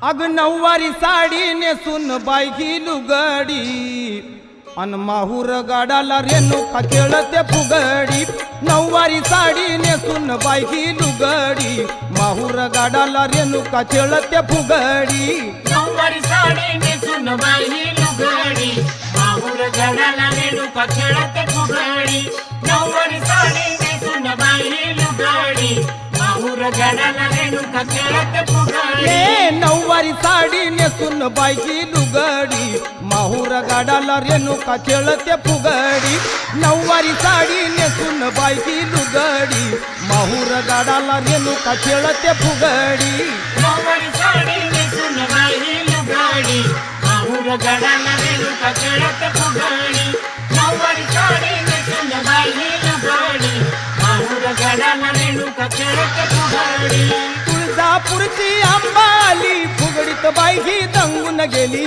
अग नऊवारी साडी नेसून बायकी लुगडी अन माहूर गाडाला रेणुका खेळते फुगडी। नऊवारी साडी नेसून बायकी लुगडी माहूर गाडाला रेणुका खेळते फुगडी। नऊवारी साडी नेसून बायकी लुगडी माहूर गाडाला रेणुका खेळते फुगडी। नऊवारी साडी नेसून बायकी लुगडी माहूर गाडाला रेणुका खेळते फुगडी। नऊवारी साडी नेसून बायकी लुगडी माहूर गाडाला रेणुका खेळते फुगडी। नऊवारी साडी नेसून बायकी लुगडी माहूर गाडाला रेणुका खेळते फुगडी। नऊवारी साडी नेसून बायकी लुगडी माहूर गाडाला रेणुका खेळते फुगडी। नऊवारी साडी नेसून बायकी लुगडी माहूर गाडाला रेणुका खेळते फुगडी। तुळजापूरची अंबाली फुगडीत बायकी दंगून गेली।